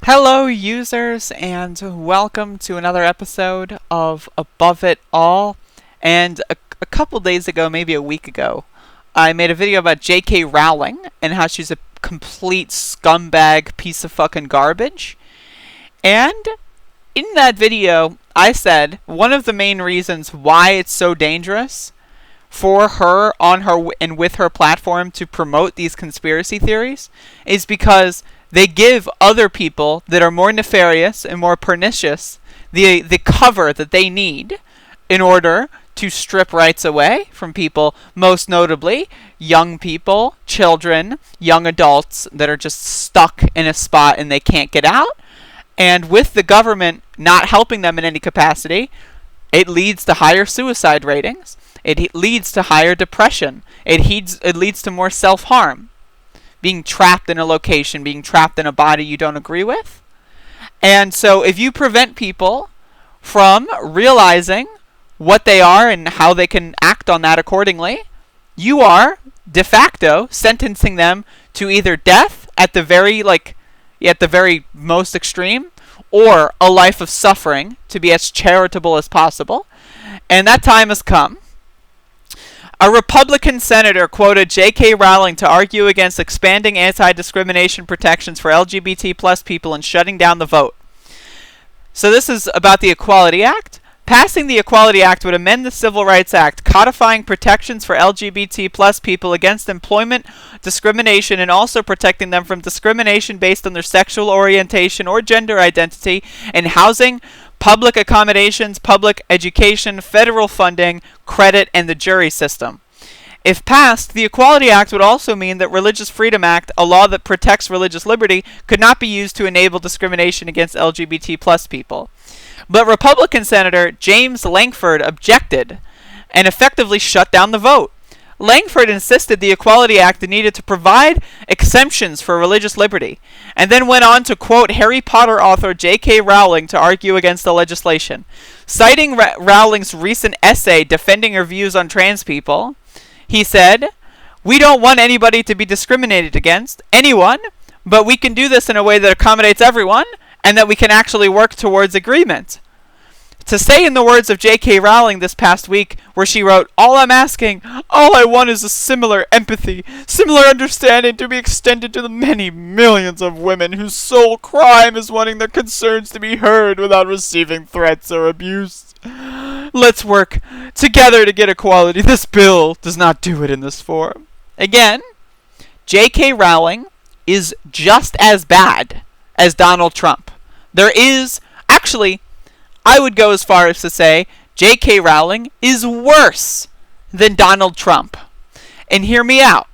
Hello, users, and welcome to another episode of Above It All. And a couple days ago, maybe a week ago, I made a video about J.K. Rowling and how she's a complete scumbag piece of fucking garbage. And in that video, I said one of the main reasons why it's so dangerous for her on her and with her platform to promote these conspiracy theories is because they give other people that are more nefarious and more pernicious the cover that they need in order to strip rights away from people, most notably young people, children, young adults that are just stuck in a spot and they can't get out. And with the government not helping them in any capacity, it leads to higher suicide ratings. It leads to higher depression. It leads to more self-harm. Being trapped in a location, being trapped in a body you don't agree with. And so if you prevent people from realizing what they are and how they can act on that accordingly, you are de facto sentencing them to either death at the very most extreme, or a life of suffering to be as charitable as possible. And that time has come. A Republican senator quoted J.K. Rowling to argue against expanding anti-discrimination protections for LGBT plus people and shutting down the vote. So this is about the Equality Act. Passing the Equality Act would amend the Civil Rights Act, codifying protections for LGBT plus people against employment discrimination and also protecting them from discrimination based on their sexual orientation or gender identity in housing, public accommodations, public education, federal funding, credit, and the jury system. If passed, the Equality Act would also mean that Religious Freedom Act, a law that protects religious liberty, could not be used to enable discrimination against LGBT plus people. But Republican Senator James Lankford objected and effectively shut down the vote. Lankford insisted the Equality Act needed to provide exemptions for religious liberty, and then went on to quote Harry Potter author J.K. Rowling to argue against the legislation. Citing Rowling's recent essay defending her views on trans people, he said, "We don't want anybody to be discriminated against, anyone, but we can do this in a way that accommodates everyone, and that we can actually work towards agreement." To say in the words of J.K. Rowling this past week, where she wrote, all I want is a similar empathy, similar understanding to be extended to the many millions of women whose sole crime is wanting their concerns to be heard without receiving threats or abuse. Let's work together to get equality. This bill does not do it in this form. Again, J.K. Rowling is just as bad as Donald Trump. I would go as far as to say J.K. Rowling is worse than Donald Trump. And hear me out.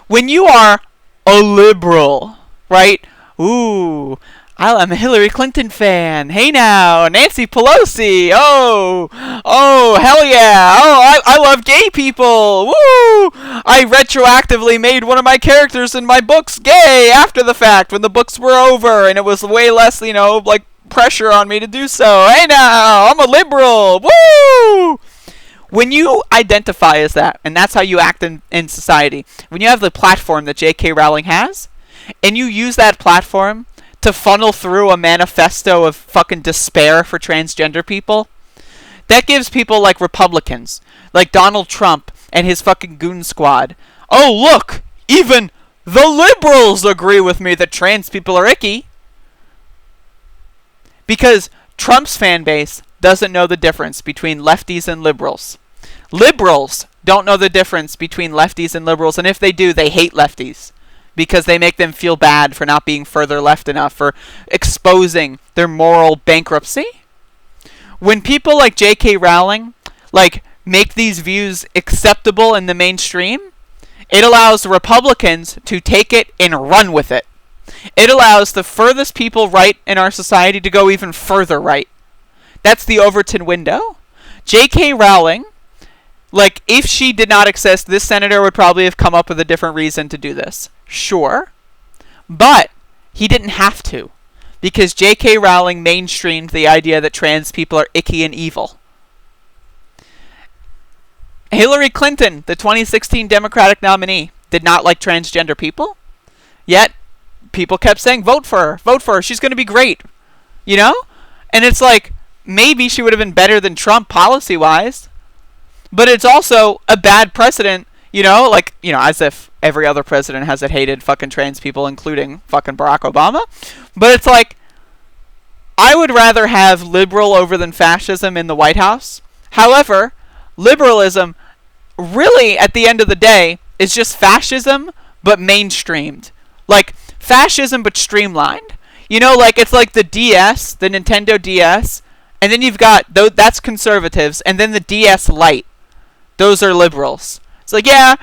When you are a liberal, right? Ooh, I'm a Hillary Clinton fan. Hey now, Nancy Pelosi. Oh, hell yeah. Oh, I love gay people. Woo! I retroactively made one of my characters in my books gay after the fact when the books were over and it was way less, pressure on me to do so. Hey now, I'm a liberal. Woo! When you identify as that, and that's how you act in society, when you have the platform that J.K. Rowling has, and you use that platform to funnel through a manifesto of fucking despair for transgender people, that gives people like Republicans, like Donald Trump and his fucking goon squad, oh look, even the liberals agree with me that trans people are icky. Because Trump's fan base doesn't know the difference between lefties and liberals. Liberals don't know the difference between lefties and liberals, and if they do, they hate lefties because they make them feel bad for not being further left enough, for exposing their moral bankruptcy. When people like J.K. Rowling make these views acceptable in the mainstream, it allows Republicans to take it and run with it. It allows the furthest people right in our society to go even further right. That's the Overton window. J.K. Rowling, if she did not exist, this senator would probably have come up with a different reason to do this. Sure. But he didn't have to. Because J.K. Rowling mainstreamed the idea that trans people are icky and evil. Hillary Clinton, the 2016 Democratic nominee, did not like transgender people. Yet, people kept saying, vote for her, she's going to be great, you know? And it's like, maybe she would have been better than Trump policy-wise, but it's also a bad precedent, you know? Like, you know, as if every other president hasn't hated fucking trans people, including fucking Barack Obama. But it's like, I would rather have liberal over than fascism in the White House. However, liberalism, really, at the end of the day, is just fascism, but mainstreamed. Like, fascism, but streamlined. You know, like, it's like the DS, the Nintendo DS, and then you've got, that's conservatives, and then the DS Lite. Those are liberals. It's like, yeah,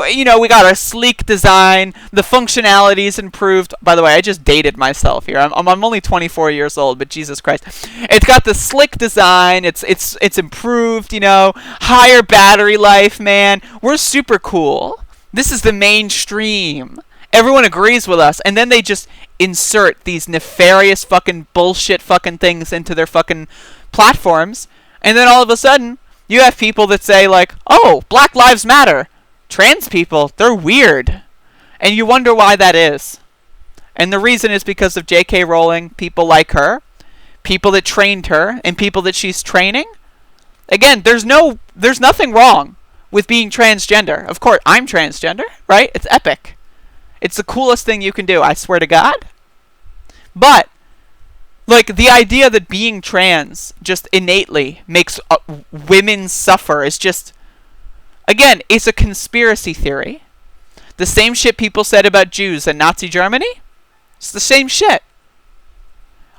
you know, we got our sleek design, the functionality is improved. By the way, I just dated myself here. I'm only 24 years old, but Jesus Christ. It's got the slick design, it's improved, you know, higher battery life, man. We're super cool. This is the mainstream. Everyone agrees with us, and then they just insert these nefarious fucking bullshit fucking things into their fucking platforms, and then all of a sudden, you have people that say, like, oh, Black Lives Matter. Trans people, they're weird. And you wonder why that is. And the reason is because of J.K. Rowling, people like her, people that trained her, and people that she's training. Again, there's nothing wrong with being transgender. Of course, I'm transgender, right? It's epic. It's the coolest thing you can do, I swear to God. But, like, the idea that being trans just innately makes women suffer is just, again, it's a conspiracy theory. The same shit people said about Jews in Nazi Germany. It's the same shit.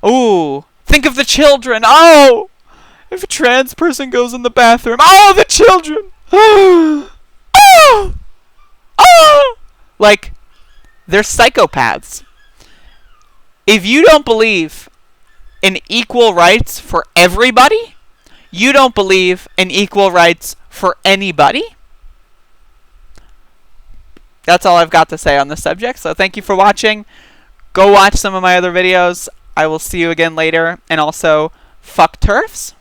Ooh, think of the children. Oh, if a trans person goes in the bathroom. Oh, the children. Oh, oh. Like, they're psychopaths. If you don't believe in equal rights for everybody, you don't believe in equal rights for anybody. That's all I've got to say on this subject. So thank you for watching. Go watch some of my other videos. I will see you again later. And also, fuck TERFs.